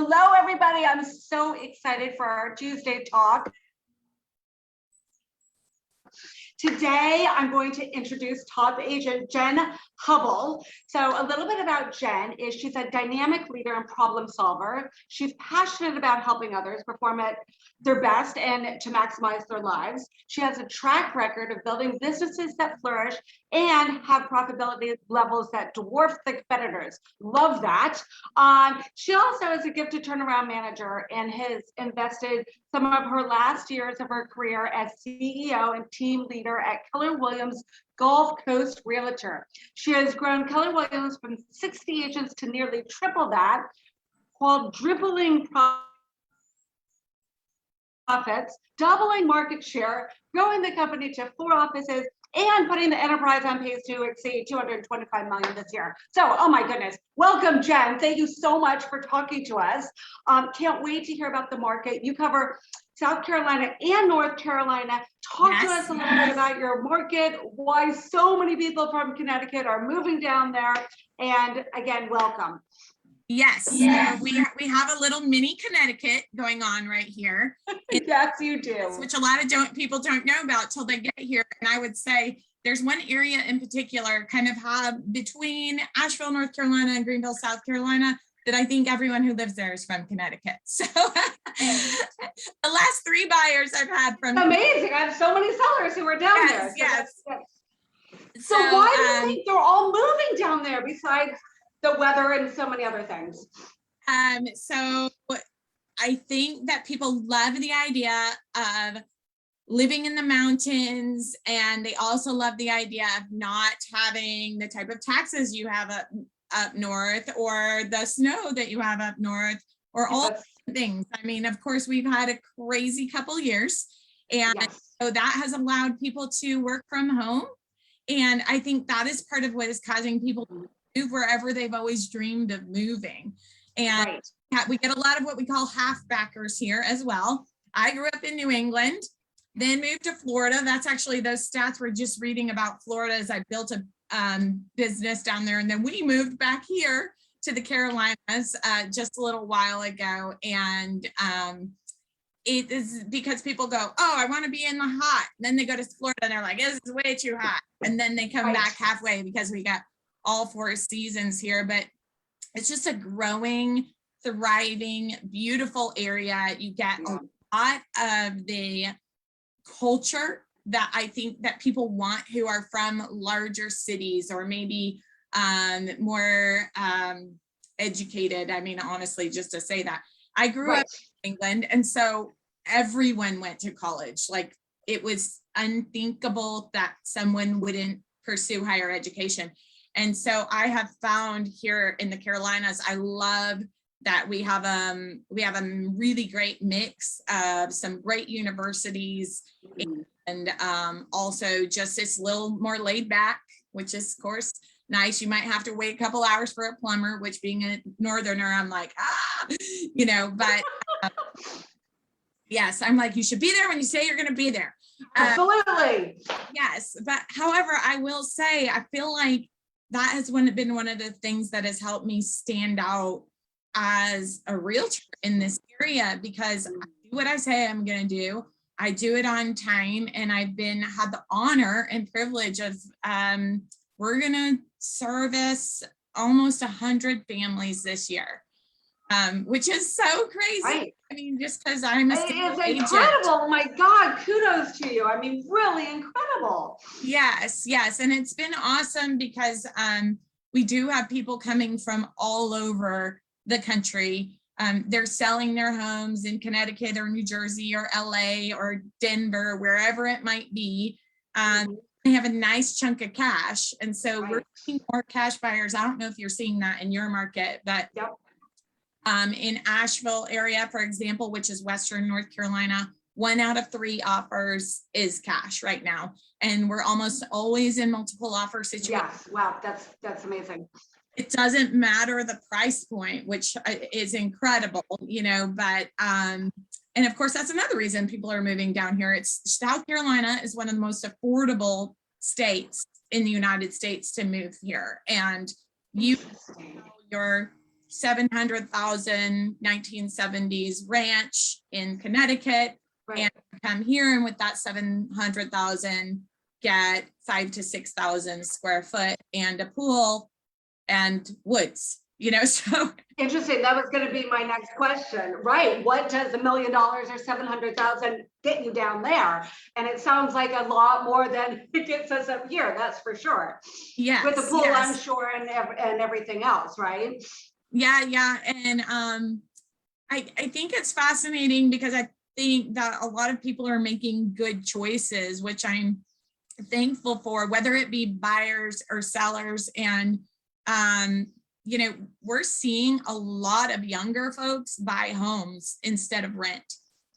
Hello, everybody. I'm so excited for our Tuesday talk. Today, I'm going to introduce top agent Jen Hubble. So a little bit about Jen is she's a dynamic leader and problem solver. She's passionate about helping others perform at their best and to maximize their lives. She has a track record of building businesses that flourish and have profitability levels that dwarf the competitors. Love that. She also is a gifted turnaround manager and has invested some of her last years of her career as CEO and team leader at Keller Williams Gulf Coast Realtor. She has grown Keller Williams from 60 agents to nearly triple that, quadrupling profits, doubling market share, growing the company to 4 offices, and putting the enterprise on pace to exceed 225 million this year. So, oh my goodness, welcome, Jen. Thank you so much for talking to us. Can't wait to hear about the market. You cover South Carolina and North Carolina. Talk to us a little bit about your market, why so many people from Connecticut are moving down there, and again, welcome. Yes, yes. We have a little mini Connecticut going on right here. Yes, you do. Which a lot of people don't know about till they get here. And I would say there's one area in particular, kind of between Asheville, North Carolina, and Greenville, South Carolina, that I think everyone who lives there is from Connecticut. So the last 3 buyers I've had from amazing. I have so many sellers who are down there. So yes. So why do you think they're all moving down there besides the weather and so many other things? So I think that people love the idea of living in the mountains, and they also love the idea of not having the type of taxes you have up north, or the snow that you have up north, or all things. I mean, of course, we've had a crazy couple years, and so that has allowed people to work from home. And I think that is part of what is causing people to move wherever they've always dreamed of moving. And we get a lot of what we call half-backers here as well. I grew up in New England, then moved to Florida. That's actually those stats we're just reading about Florida as I built a business down there. And then we moved back here to the Carolinas just a little while ago. And it is because people go, oh, I want to be in the hot. And then they go to Florida and they're like, this is way too hot. And then they come back halfway because we got all 4 seasons here. But it's just a growing, thriving, beautiful area. You get a lot of the culture that I think that people want who are from larger cities or maybe more educated. I mean, honestly, just to say that I grew up in England, and so everyone went to college. Like, it was unthinkable that someone wouldn't pursue higher education. And so I have found here in the Carolinas, I love that we have a really great mix of some great universities, and also just it's a little more laid back, which is of course nice. You might have to wait a couple hours for a plumber, which being a northerner, I'm like, you know, but yes, I'm like, you should be there when you say you're going to be there. Absolutely. Yes, but however, I will say, I feel like that has been one of the things that has helped me stand out as a realtor in this area, because I do what I say I'm going to do. I do it on time, and I've had the honor and privilege of we're going to service almost 100 families this year, which is so crazy. I mean, just because I'm a single agent. It's incredible. My God, kudos to you. I mean, really incredible. Yes, yes. And it's been awesome because we do have people coming from all over the country. They're selling their homes in Connecticut or New Jersey or LA or Denver, wherever it might be. They have a nice chunk of cash. And so we're seeing more cash buyers. I don't know if you're seeing that in your market, but in Asheville area, for example, which is Western North Carolina, 1 out of 3 offers is cash right now. And we're almost always in multiple offer situations. Yes, wow, that's amazing. It doesn't matter the price point, which is incredible, you know, but, and of course, that's another reason people are moving down here. South Carolina is one of the most affordable states in the United States to move here. And your $700,000 1970s ranch in Connecticut, Right. and come here and with that 700,000 get 5,000 to 6,000 square foot and a pool and woods, you know, so. Interesting. That was going to be my next question. Right. What does $1 million or 700,000 get you down there? And it sounds like a lot more than it gets us up here. That's for sure. Yes. With the pool, yes. I'm sure, and everything else, right? Yeah. And I think it's fascinating because I think that a lot of people are making good choices, which I'm thankful for, whether it be buyers or sellers. And you know, we're seeing a lot of younger folks buy homes instead of rent.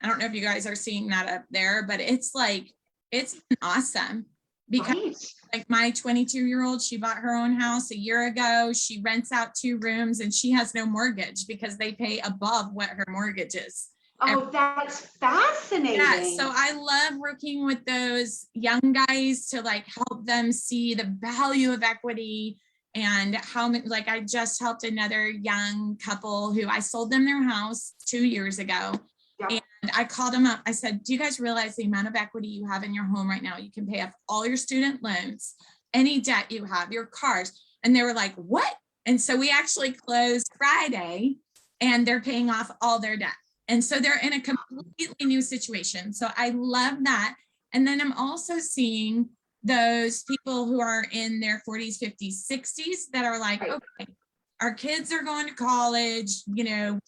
I don't know if you guys are seeing that up there, but it's like, it's awesome because Right. like my 22-year-old, she bought her own house a year ago. She rents out 2 rooms and she has no mortgage because they pay above what her mortgage is. Oh, that's fascinating. Yeah, so I love working with those young guys to like help them see the value of equity and how many, like I just helped another young couple who I sold them their house 2 years ago. Yep. And I called them up. I said, do you guys realize the amount of equity you have in your home right now? You can pay off all your student loans, any debt you have, your cars. And they were like, what? And so we actually closed Friday and they're paying off all their debt. And so they're in a completely new situation. So I love that. And then I'm also seeing those people who are in their 40s, 50s, 60s that are like, Right. okay, our kids are going to college, you know,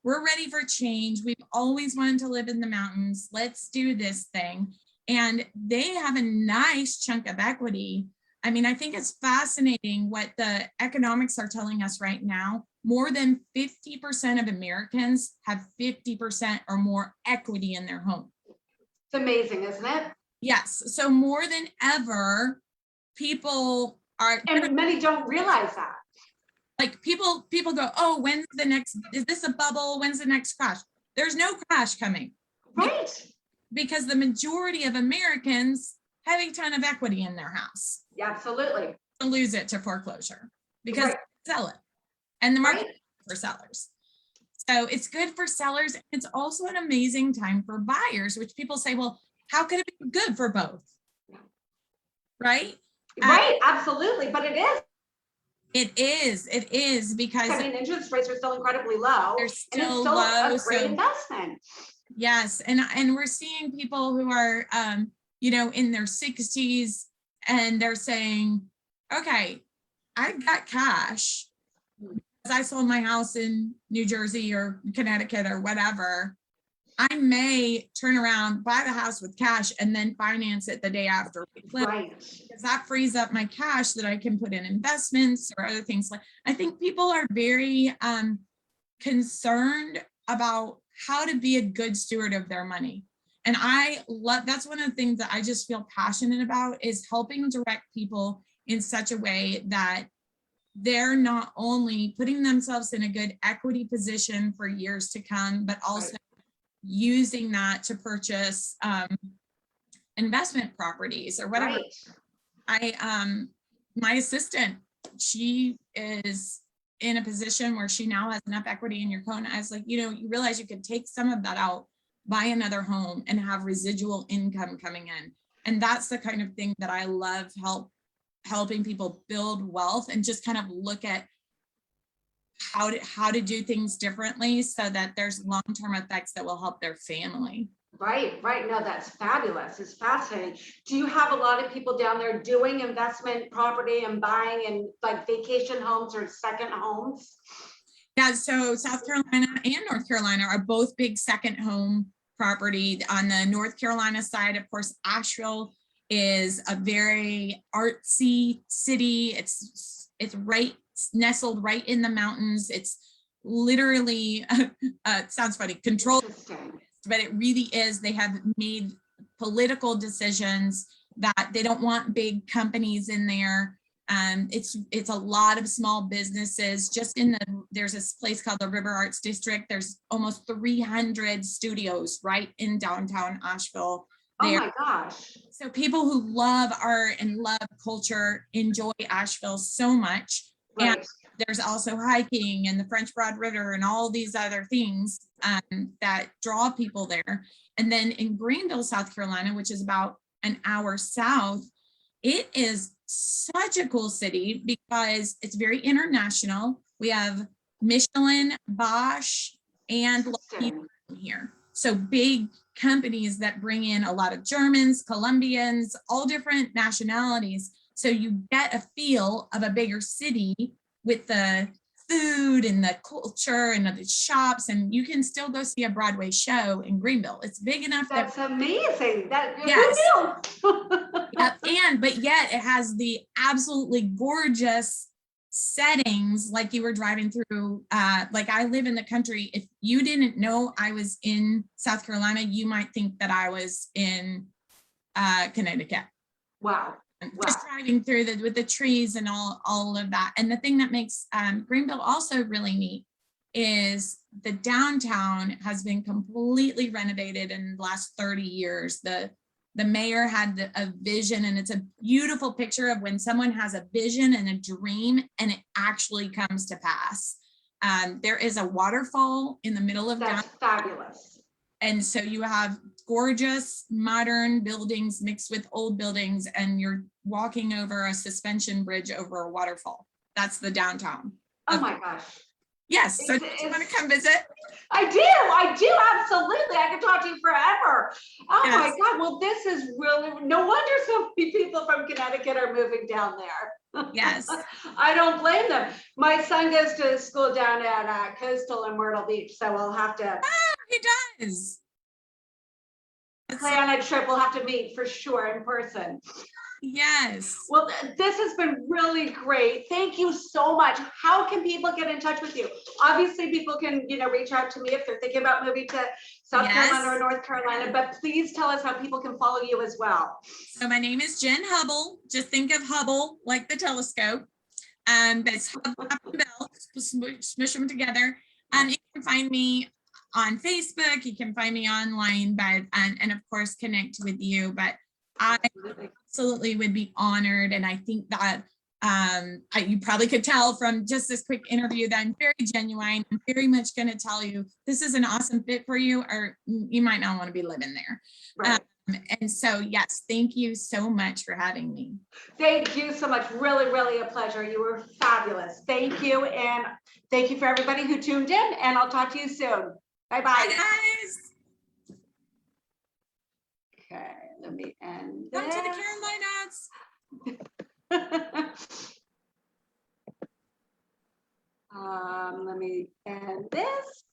we're ready for change. We've always wanted to live in the mountains. Let's do this thing. And they have a nice chunk of equity. I mean, I think it's fascinating what the economics are telling us right now. More than 50% of Americans have 50% or more equity in their home. It's amazing, isn't it? Yes. So more than ever, people are, And many don't realize that. like people go, oh, when's the next, is this a bubble? When's the next crash? There's no crash coming. Right. Because the majority of Americans have a ton of equity in their house. Yeah, absolutely. To lose it to foreclosure because Right. they sell it. And the market Right. for sellers. So it's good for sellers. It's also an amazing time for buyers, which people say, well, how could it be good for both? Right? Right, absolutely. But it is. It is because I mean, interest rates are still incredibly low. they're And it's still still low. a great So investment. yes, and we're seeing people who are you know, in their 60s and they're saying, okay, I got cash because I sold my house in New Jersey or Connecticut or whatever. I may turn around, buy the house with cash and then finance it the day after we close. Right. Because that frees up my cash that I can put in investments or other things. Like I think people are very concerned about how to be a good steward of their money. And I love, that's one of the things that I just feel passionate about is helping direct people in such a way that they're not only putting themselves in a good equity position for years to come, but also using that to purchase investment properties or whatever. Right. My assistant, she is in a position where she now has enough equity in your Kona. I was like, you know, you realize you could take some of that out, buy another home and have residual income coming in. And that's the kind of thing that I love helping people build wealth and just kind of look at how to do things differently so that there's long-term effects that will help their family. Right. No, that's fabulous. It's fascinating. Do you have a lot of people down there doing investment property and buying and like vacation homes or second homes? Yeah, so South Carolina and North Carolina are both big second home property. On the North Carolina side, of course, Asheville is a very artsy city. It's nestled right in the mountains. It's literally, it sounds funny, controlled, but it really is. They have made political decisions that they don't want big companies in there. It's a lot of small businesses. Just there's this place called the River Arts District. There's almost 300 studios right in downtown Asheville. Oh my gosh. So people who love art and love culture enjoy Asheville so much. Right. And there's also hiking and the French Broad River and all these other things that draw people there. And then in Greenville, South Carolina, which is about an hour south, it is such a cool city because it's very international. We have Michelin, Bosch, and Lockheed here. So big companies that bring in a lot of Germans, Colombians, all different nationalities. So you get a feel of a bigger city with the food and the culture and the shops, and you can still go see a Broadway show in Greenville. It's big enough that That's amazing. That yes. who knew? But yet it has the absolutely gorgeous settings, like you were driving through, like I live in the country. If you didn't know I was in South Carolina, you might think that I was in Connecticut. Wow. Just driving through with the trees and all of that. And the thing that makes Greenville also really neat is the downtown has been completely renovated in the last 30 years. The mayor had a vision, and it's a beautiful picture of when someone has a vision and a dream and it actually comes to pass. There is a waterfall in the middle of That's fabulous. And so you have gorgeous modern buildings mixed with old buildings, and you're walking over a suspension bridge over a waterfall. That's the downtown. Oh my gosh. Yes. So do you want to come visit? I do, absolutely. I could talk to you forever. Oh yes. My God, well, this is really, no wonder so many people from Connecticut are moving down there. Yes. I don't blame them. My son goes to school down at Coastal in Myrtle Beach, so we'll have to. Oh, he does. Plan a trip, we'll have to meet for sure in person. Yes. Well, this has been really great. Thank you so much. How can people get in touch with you? Obviously, people can, reach out to me if they're thinking about moving to South Carolina or North Carolina, but please tell us how people can follow you as well. So my name is Jen Hubble. Just think of Hubble like the telescope. That's Hubble and Bell, smush them together. You can find me on Facebook. You can find me online, but and of course connect with you. But I absolutely would be honored, and I think that you probably could tell from just this quick interview that I'm very genuine. I'm very much going to tell you this is an awesome fit for you, or you might not want to be living there. Right. And so, yes, thank you so much for having me. Thank you so much. Really, really a pleasure. You were fabulous. Thank you. And thank you for everybody who tuned in, and I'll talk to you soon. Bye-bye. Bye, guys. Okay, let me end Come this. to the Carolinas. Let me end this.